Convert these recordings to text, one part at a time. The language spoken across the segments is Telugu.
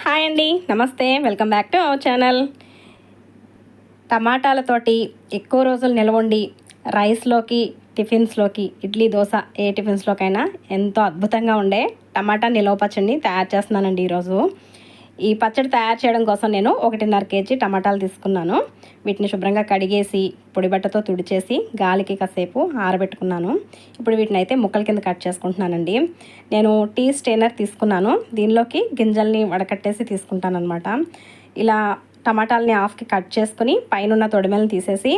హాయ్ అండి, నమస్తే. Welcome back to our channel. టమాటాలతోటి ఎక్కువ రోజులు నిలవండి రైస్లోకి, టిఫిన్స్లోకి, ఇడ్లీ, దోశ ఏ టిఫిన్స్లోకైనా ఎంతో అద్భుతంగా ఉండే టమాటా నిలవ పచ్చడిని తయారు చేస్తున్నానండి ఈరోజు. ఈ పచ్చడి తయారు చేయడం కోసం నేను 1.5 కేజీ టమాటాలు తీసుకున్నాను. వీటిని శుభ్రంగా కడిగేసి పొడి బట్టతో తుడిచేసి గాలికి కాసేపు ఆరబెట్టుకున్నాను. ఇప్పుడు వీటిని అయితే ముక్కల కింద కట్ చేసుకుంటున్నానండి. నేను టీ స్ట్రైనర్ తీసుకున్నాను. దీనిలోకి గింజల్ని వడకట్టేసి తీసుకుంటాను అనమాట. ఇలా టమాటాలని హాఫ్కి కట్ చేసుకుని పైన తొడిమెలను తీసేసి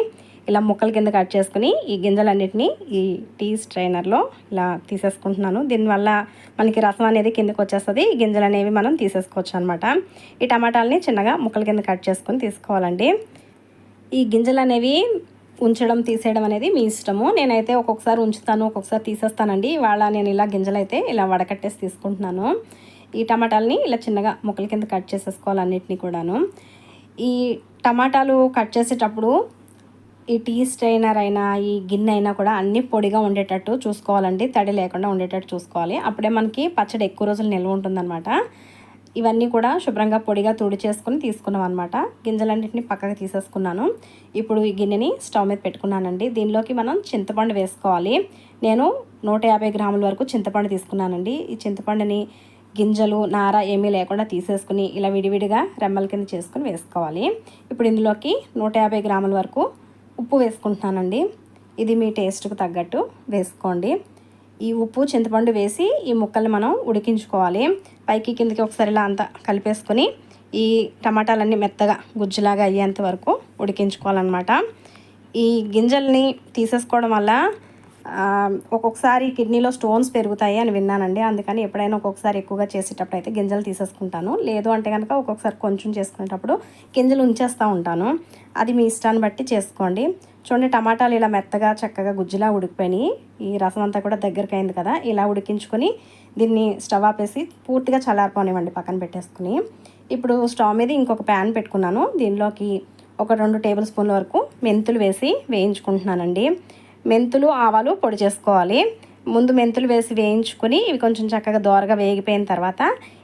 ఇలా ముక్కల కింద కట్ చేసుకుని ఈ గింజలన్నిటినీ ఈ టీ స్ట్రైనర్లో ఇలా తీసేసుకుంటున్నాను. దీనివల్ల మనకి రసం అనేది కిందకి వచ్చేస్తుంది. ఈ గింజలు అనేవి మనం తీసేసుకోవచ్చు అనమాట. ఈ టమాటాలని చిన్నగా ముక్కల కింద కట్ చేసుకొని తీసుకోవాలండి. ఈ గింజలు అనేవి ఉంచడం తీసేయడం అనేది మీ ఇష్టము. నేనైతే ఒక్కొక్కసారి ఉంచుతాను, ఒక్కొక్కసారి తీసేస్తానండి. ఇవాళ నేను ఇలా గింజలు అయితే ఇలా వడకట్టేసి తీసుకుంటున్నాను. ఈ టమాటాలని ఇలా చిన్నగా ముక్కల కింద కట్ చేసేసుకోవాలి అన్నిటినీ కూడాను. ఈ టమాటాలు కట్ చేసేటప్పుడు ఈ టీ స్ట్రైనర్ అయినా ఈ గిన్నె అయినా కూడా అన్నీ పొడిగా ఉండేటట్టు చూసుకోవాలండి. తడి లేకుండా ఉండేటట్టు చూసుకోవాలి. అప్పుడే మనకి పచ్చడి ఎక్కువ రోజులు నిల్వ ఉంటుందన్నమాట. ఇవన్నీ కూడా శుభ్రంగా పొడిగా తుడి చేసుకుని తీసుకున్నాం అనమాట. గింజలన్నింటినీ పక్కకు తీసేసుకున్నాను. ఇప్పుడు ఈ గిన్నెని స్టవ్ మీద పెట్టుకున్నానండి. దీనిలోకి మనం చింతపండు వేసుకోవాలి. నేను 150 గ్రాముల వరకు చింతపండు తీసుకున్నానండి. ఈ చింతపండుని గింజలు, నార ఏమీ లేకుండా తీసేసుకుని ఇలా విడివిడిగా రెమ్మల కింద చేసుకుని వేసుకోవాలి. ఇప్పుడు ఇందులోకి 150 గ్రాముల వరకు ఉప్పు వేసుకుంటున్నానండి. ఇది మీ టేస్ట్కి తగ్గట్టు వేసుకోండి. ఈ ఉప్పు, చింతపండు వేసి ఈ ముక్కల్ని మనం ఉడికించుకోవాలి. పైకి కిందకి ఒకసారి ఇలా అంతా కలిపేసుకొని ఈ టమాటాలన్నీ మెత్తగా గుజ్జులాగా అయ్యేంత వరకు ఉడికించుకోవాలన్నమాట. ఈ గింజల్ని తీసేసుకోవడం వల్ల ఒక్కొక్కసారి కిడ్నీలో స్టోన్స్ పెరుగుతాయి అని విన్నానండి. అందుకని ఎప్పుడైనా ఒక్కొక్కసారి ఎక్కువగా చేసేటప్పుడు అయితే గింజలు తీసేసుకుంటాను. లేదు అంటే కనుక ఒక్కొక్కసారి కొంచెం చేసుకునేటప్పుడు గింజలు ఉంచేస్తూ ఉంటాను. అది మీ ఇష్టాన్ని బట్టి చేసుకోండి. చూడండి, టమాటాలు ఇలా మెత్తగా చక్కగా గుజ్జులా ఉడికిపోయినాయి. ఈ రసం అంతా కూడా దగ్గరికి అయింది కదా. ఇలా ఉడికించుకొని దీన్ని స్టవ్ ఆపేసి పూర్తిగా చల్లారిపోనివ్వండి, పక్కన పెట్టేసుకుని. ఇప్పుడు స్టవ్ మీద ఇంకొక ప్యాన్ పెట్టుకున్నాను. దీనిలోకి ఒక 2 టేబుల్ స్పూన్ల వరకు మెంతులు వేసి వేయించుకుంటున్నానండి. మెంతులు, ఆవాలు పొడి చేసుకోవాలి. ముందు మెంతులు వేసి వేయించుకొని ఇవి కొంచెం చక్కగా దోరగా వేగిపోయిన తర్వాత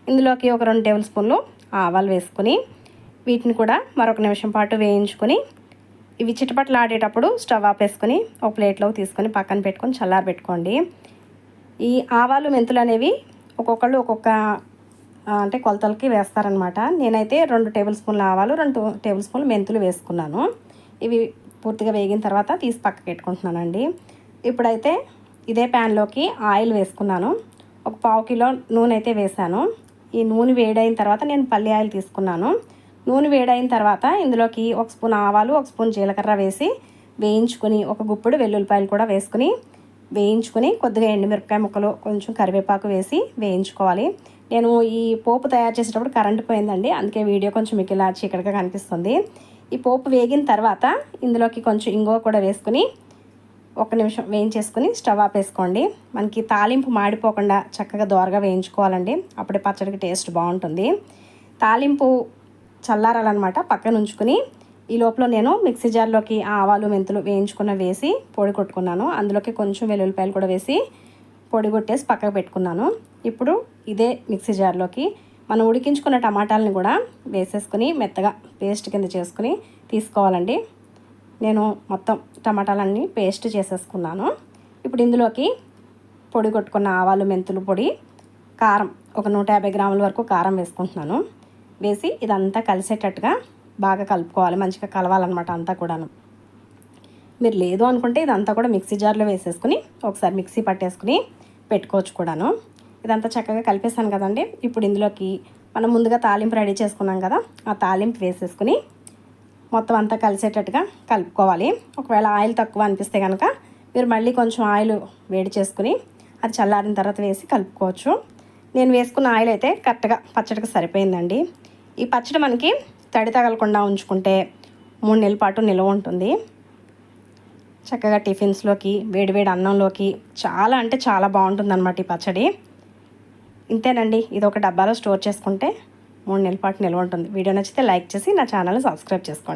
ఇందులోకి ఒక 2 టేబుల్ స్పూన్లు ఆవాలు వేసుకొని వీటిని కూడా మరొక నిమిషం పాటు వేయించుకొని ఇవి చిటపట్లు ఆడేటప్పుడు స్టవ్ ఆపేసుకొని ఒక ప్లేట్లోకి తీసుకొని పక్కన పెట్టుకొని చల్లారబెట్టుకోండి. ఈ ఆవాలు, మెంతులు అనేవి ఒక్కొక్కళ్ళు ఒక్కొక్క అంటే కొలతలకి వేస్తారనమాట. నేనైతే 2 టేబుల్ స్పూన్ల ఆవాలు, 2 టేబుల్ స్పూన్లు మెంతులు వేసుకున్నాను. ఇవి పూర్తిగా వేగిన తర్వాత తీసి పక్కకు పెట్టుకుంటున్నానండి. ఇప్పుడైతే ఇదే ప్యాన్లోకి ఆయిల్ వేసుకున్నాను. ఒక 1/2 కిలో నూనె అయితే వేసాను. ఈ నూనె వేడైన తర్వాత నేను పల్లి ఆయిల్ తీసుకున్నాను. నూనె వేడైన తర్వాత ఇందులోకి 1 స్పూన్ ఆవాలు, 1 స్పూన్ జీలకర్ర వేసి వేయించుకొని ఒక గుప్పుడు వెల్లుల్లిపాయలు కూడా వేసుకుని వేయించుకొని కొద్దిగా ఎండుమిరపకాయ ముక్కలు, కొంచెం కరివేపాకు వేసి వేయించుకోవాలి. నేను ఈ పోపు తయారు చేసేటప్పుడు కరెంట్ పోయిందండి. అందుకే వీడియో కొంచెం మీకు ఇలా చీకటిగా కనిపిస్తుంది. ఈ పోపు వేగిన తర్వాత ఇందులోకి కొంచెం ఇంగువ కూడా వేసుకుని 1 నిమిషం వేయించేసుకుని స్టవ్ ఆపేసుకోండి. మనకి తాలింపు మాడిపోకుండా చక్కగా దోరగా వేయించుకోవాలండి. అప్పుడే పచ్చడికి టేస్ట్ బాగుంటుంది. తాలింపు చల్లారాలన్నమాట. పక్కన ఉంచుకుని ఈ లోపల నేను మిక్సీ జార్లోకి ఆవాలు, మెంతులు వేయించుకున్న వేసి పొడి కొట్టుకున్నాను. అందులోకి కొంచెం వెల్లుల్లిపాయలు కూడా వేసి పొడి కొట్టేసి పక్కకు పెట్టుకున్నాను. ఇప్పుడు ఇదే మిక్సీ జార్లోకి మనం ఉడికించుకున్న టమాటాలని కూడా వేసేసుకుని మెత్తగా పేస్ట్ కింద చేసుకుని తీసుకోవాలండి. నేను మొత్తం టమాటాలన్నీ పేస్ట్ చేసేసుకున్నాను. ఇప్పుడు ఇందులోకి పొడి కొట్టుకున్న ఆవాలు, మెంతులు పొడి, కారం ఒక 150 గ్రాముల వరకు కారం వేసుకుంటున్నాను. వేసి ఇదంతా కలిసేటట్టుగా బాగా కలుపుకోవాలి. మంచిగా కలవాలన్నమాట అంతా కూడాను. మీరు లేదు అనుకుంటే ఇదంతా కూడా మిక్సీ జార్లో వేసేసుకుని ఒకసారి మిక్సీ పట్టేసుకుని పెట్టుకోవచ్చు కూడాను. ఇదంతా చక్కగా కలిపేసాను కదండి. ఇప్పుడు ఇందులోకి మనం ముందుగా తాలింపు రెడీ చేసుకున్నాం కదా, ఆ తాలింపు వేసేసుకుని మొత్తం అంతా కలిసేటట్టుగా కలుపుకోవాలి. ఒకవేళ ఆయిల్ తక్కువ అనిపిస్తే కనుక మీరు మళ్ళీ కొంచెం ఆయిల్ వేడి చేసుకుని అది చల్లారిన తర్వాత వేసి కలుపుకోవచ్చు. నేను వేసుకున్న ఆయిల్ అయితే కరెక్ట్గా పచ్చడికి సరిపోయిందండి. ఈ పచ్చడి మనకి తడి తగలకుండా ఉంచుకుంటే 3 నెలల పాటు నిల్వ ఉంటుంది. చక్కగా టిఫిన్స్లోకి, వేడివేడి అన్నంలోకి చాలా అంటే చాలా బాగుంటుందన్నమాట ఈ పచ్చడి. ఇంతేనండి. ఇది ఒక డబ్బాలో స్టోర్ చేసుకుంటే 3 నెలల పాటు నిల్వ ఉంటుంది. వీడియో నచ్చితే లైక్ చేసి నా ఛానల్ని సబ్స్క్రైబ్ చేసుకోండి.